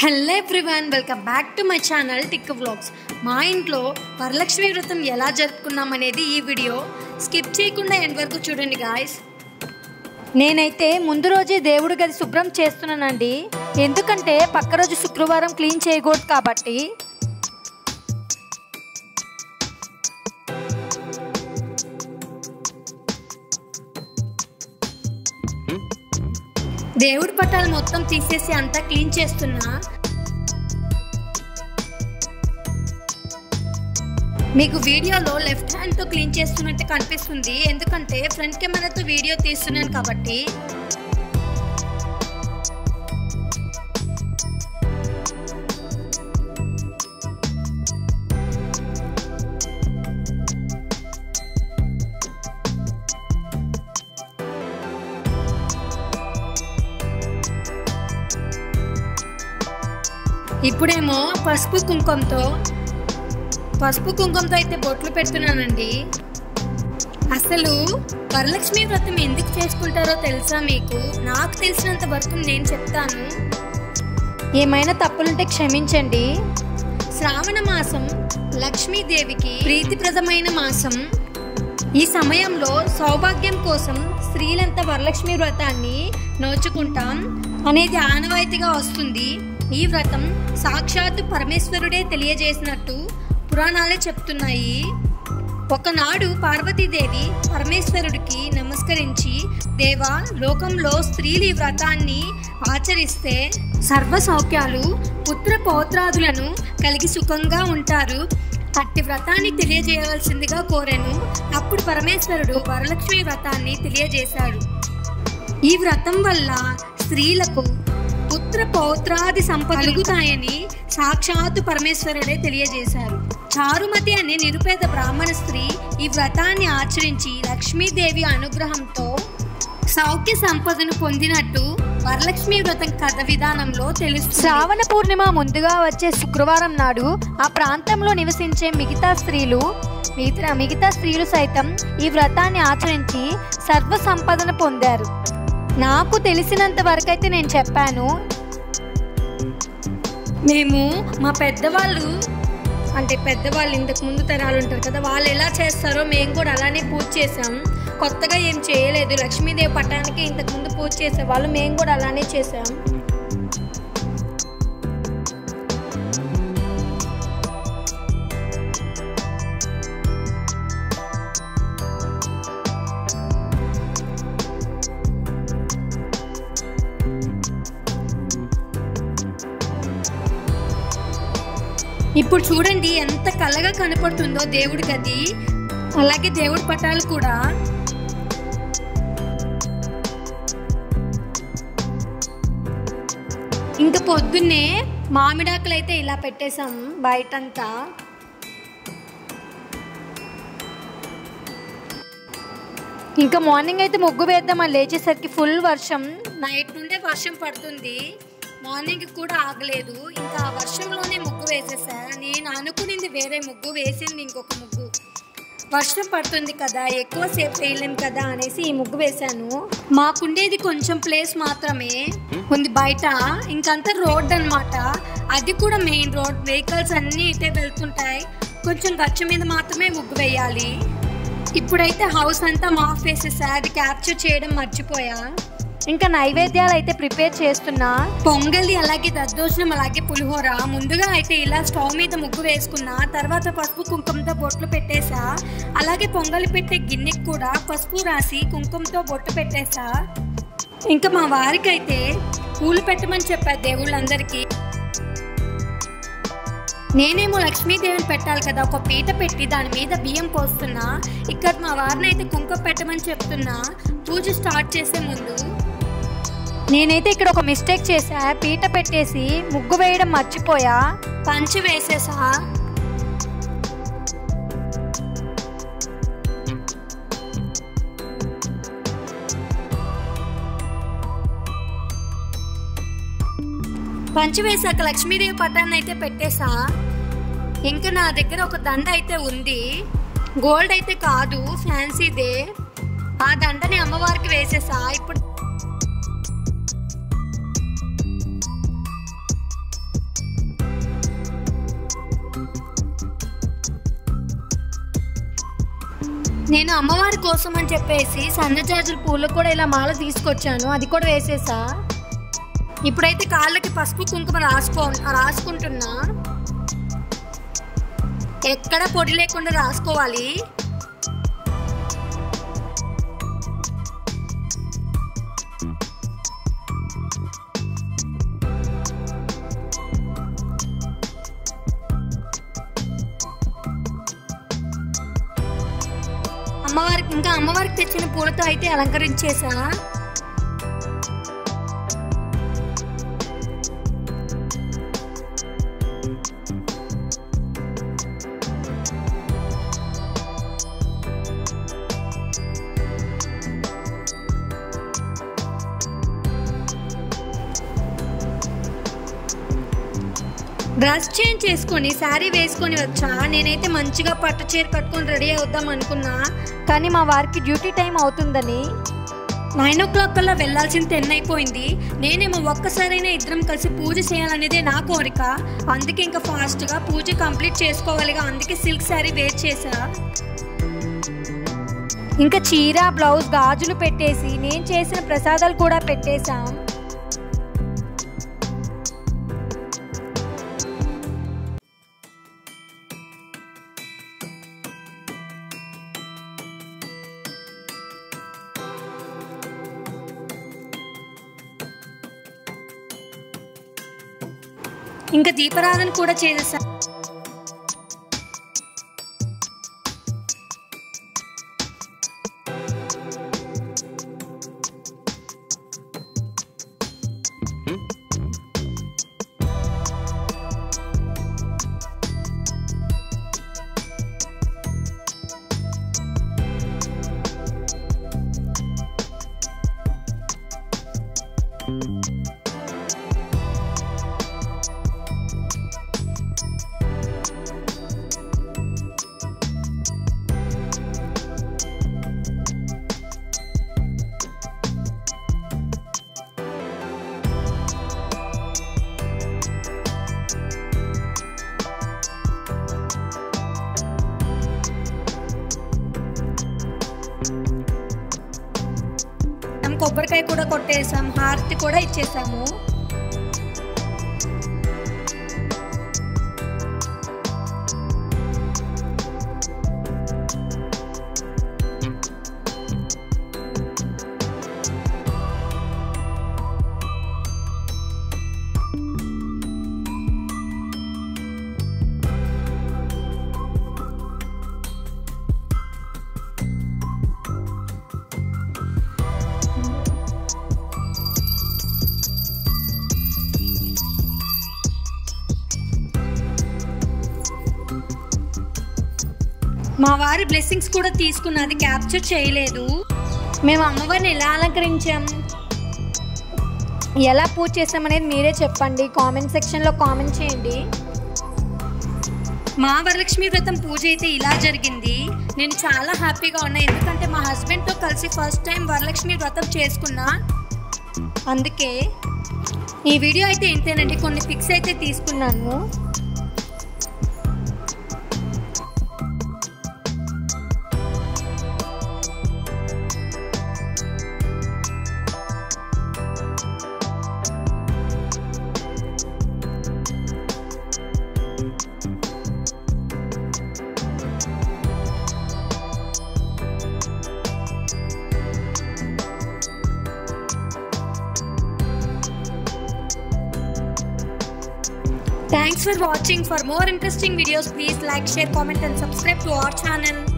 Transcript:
Hello everyone, welcome back to my channel tick vlogs. మా ఇంట్లో వరలక్ష్మి వ్రతం ఎలా జరుపుకున్నాం అనేది ఈ వీడియో స్కిప్ చేయకుండా ఎండ్ వరకు చూడండి గాయ్స్. నేనైతే ముందు రోజే దేవుడి గది శుభ్రం చేస్తున్నానండి, ఎందుకంటే పక్క రోజు శుక్రవారం క్లీన్ చేయకూడదు కాబట్టి. దేవుడి పటాలు మొత్తం తీసేసి అంతా క్లీన్ చేస్తున్నా. మీకు వీడియోలో లెఫ్ట్ హ్యాండ్తో క్లీన్ చేస్తున్నట్టు కనిపిస్తుంది, ఎందుకంటే ఫ్రంట్ కెమెరాతో వీడియో తీస్తున్నాను కాబట్టి. ఇప్పుడేమో పసుపు కుంకుమతో అయితే బొట్లు పెడుతున్నానండి. అసలు వరలక్ష్మి వ్రతం ఎందుకు చేసుకుంటారో తెలుసా మీకు? నాకు తెలిసినంత వరకు నేను చెప్తాను. ఏమైనా తప్పులుంటే క్షమించండి. శ్రావణ మాసం లక్ష్మీదేవికి ప్రీతిప్రదమైన మాసం. ఈ సమయంలో సౌభాగ్యం కోసం స్త్రీలంతా వరలక్ష్మి వ్రతాన్ని నోచుకుంటాం అనేది ఆనవాయితీగా వస్తుంది. ఈ వ్రతం సాక్షాత్తు పరమేశ్వరుడే తెలియజేసినట్టు పురాణాలే చెప్తున్నాయి. ఒకనాడు పార్వతీదేవి పరమేశ్వరుడికి నమస్కరించి, దేవా, లోకంలో స్త్రీలు ఈ వ్రతాన్ని ఆచరిస్తే సర్వ సౌఖ్యాలు, పుత్ర పౌత్రాదులను కలిగి సుఖంగా ఉంటారు. అట్టి వ్రతాన్ని తెలియజేయవలసిందిగా కోరాను. అప్పుడు పరమేశ్వరుడు వరలక్ష్మి వ్రతాన్ని తెలియజేశాడు. ఈ వ్రతం వల్ల స్త్రీలకు పుత్ర పౌత్రాది సంపద కలుగుతాయని సాక్షాత్తు పరమేశ్వరుడే తెలియజేశారు. చారుమతి అనే నిరుపేద బ్రాహ్మణ స్త్రీ ఈ వ్రతాన్ని ఆచరించి లక్ష్మీదేవి అనుగ్రహంతో సౌఖ్య సంపదను పొందినట్టు వరలక్ష్మి వ్రతం కథ విధానంలో తెలుస్తుంది. శ్రావణ పూర్ణిమ ముందుగా వచ్చే శుక్రవారం నాడు ఆ ప్రాంతంలో నివసించే మిగతా స్త్రీలు సైతం ఈ వ్రతాన్ని ఆచరించి సర్వ సంపదను పొందారు. నాకు తెలిసినంత వరకు అయితే నేను చెప్పాను. మేము మా పెద్దవాళ్ళు ఇంతకు ముందు తరాలు ఉంటారు కదా, వాళ్ళు ఎలా చేస్తారో మేము కూడా అలానే పూజ చేసాం. కొత్తగా ఏం చేయలేదు. లక్ష్మీదేవి పట్టానికి ఇంతకు ముందు పూజ చేసేవాళ్ళు, మేము కూడా అలానే చేసాం. ఇప్పుడు చూడండి ఎంత కళ్ళగా కనపడుతుందో దేవుడి గది, అలాగే దేవుడి పటాలు కూడా. ఇంకా పొద్దున్నే మామిడాకులు అయితే ఇలా పెట్టేశాం బయటంతా. ఇంకా మార్నింగ్ అయితే ముగ్గు వేద్దామని లేచేసరికి ఫుల్ వర్షం. నైట్ నుండే వర్షం పడుతుంది, మార్నింగ్ కూడా ఆగలేదు. ఇంకా ఆ వర్షంలోనే ముగ్గు వేసేసా. నేను అనుకునింది వేరే ముగ్గు, వేసింది ఇంకొక ముగ్గు. వర్షం పడుతుంది కదా, ఎక్కువసేపు వేయలేం కదా అనేసి ఈ ముగ్గు వేశాను. మాకుండేది కొంచెం ప్లేస్ మాత్రమే ఉంది బయట, ఇంకంతా రోడ్ అన్నమాట. అది కూడా మెయిన్ రోడ్, వెహికల్స్ అన్నీ ఇటే వెళ్తుంటాయి. కొంచెం గచ్చు మీద మాత్రమే ముగ్గు వేయాలి. ఇప్పుడైతే హౌస్ అంతా మాఫ్ వేసేసా, అది క్యాప్చర్ చేయడం మర్చిపోయా. ఇంకా నైవేద్యాలు అయితే ప్రిపేర్ చేస్తున్నా. పొంగలి, అలాగే దద్దోజనం, అలాగే పులిహోర. ముందుగా అయితే ఇలా స్టవ్ మీద ముగ్గు వేసుకున్నా, తర్వాత పసుపు కుంకుమతో బొట్లు పెట్టేసా. అలాగే పొంగలి పెట్టే గిన్నెకి కూడా పసుపు రాసి కుంకుమతో బొట్టు పెట్టేసా. ఇంకా మా వారికి అయితే పూలు పెట్టమని చెప్పారు దేవుళ్ళందరికీ. నేనేమో లక్ష్మీదేవిని పెట్టాలి కదా, ఒక పీట పెట్టి దాని మీద బియ్యం పోస్తున్నా. ఇక్కడ మా వారిని అయితే కుంకుమ పెట్టమని చెప్తున్నా పూజ స్టార్ట్ చేసే ముందు. నేనైతే ఇక్కడ ఒక మిస్టేక్ చేసా, పీట పెట్టేసి ముగ్గు వేయడం మర్చిపోయా, పంచి వేసేసా. పంచి వేసాక లక్ష్మీదేవి పటాన్ని అయితే పెట్టేసా. ఇంకా నా దగ్గర ఒక దండ అయితే ఉంది, గోల్డ్ అయితే కాదు, ఫ్యాన్సీదే. ఆ దండని అమ్మవారికి వేసేసా. ఇప్పుడు నేను అమ్మవారి కోసం అని చెప్పేసి సన్నజాజుల పూలు కూడా ఇలా మాల తీసుకొచ్చాను, అది కూడా వేసేసా. ఇప్పుడైతే కాళ్ళకి పసుపు కుంకుమ రాసుకుంటున్నా. ఎక్కడ పొడి లేకుండా రాసుకోవాలి. అమ్మవారికి తెచ్చిన పూలతో అయితే అలంకరించేసా. డ్రెస్ చేంజ్ చేసుకొని శారీ వేసుకొని వచ్చా. నేనైతే మంచిగా పట్టు చీర కట్టుకొని రెడీ అవుదాం అనుకున్నా, కానీ మా వారికి డ్యూటీ టైం అవుతుందని 9 o'clock కల్లా వెళ్ళాల్సిన 10 అయిపోయింది. నేనేమో ఒక్కసారైనా ఇద్దరం కలిసి పూజ చేయాలనేదే నా కోరిక. అందుకే ఇంకా ఫాస్ట్గా పూజ కంప్లీట్ చేసుకోవాలిగా, అందుకే సిల్క్ శారీ వేర్ చేసా. ఇంకా చీర బ్లౌజ్ గాజులు పెట్టేసి నేను చేసిన ప్రసాదాలు కూడా పెట్టేశాం. ఇంకా దీపారాధన కూడా చేసేసా. కొబ్బరికాయ కూడా కొట్టేసాం, హారతి కూడా ఇచ్చేసాము. మా వారి బ్లెస్సింగ్స్ కూడా తీసుకున్నది క్యాప్చర్ చేయలేదు. మేము అమ్మవారిని ఎలా అలంకరించాం, ఎలా పూజ చేసామనేది మీరే చెప్పండి, కామెంట్ సెక్షన్లో కామెంట్ చేయండి. మా వరలక్ష్మి వ్రతం పూజ అయితే ఇలా జరిగింది. నేను చాలా హ్యాపీగా ఉన్నా, ఎందుకంటే మా హస్బెండ్తో కలిసి ఫస్ట్ టైం వరలక్ష్మి వ్రతం చేసుకున్నా. అందుకే ఈ వీడియో అయితే ఇంతేనండి. కొన్ని పిక్స్ అయితే తీసుకున్నాను. Thanks for watching. For more interesting videos, please like, share, comment and subscribe to our channel.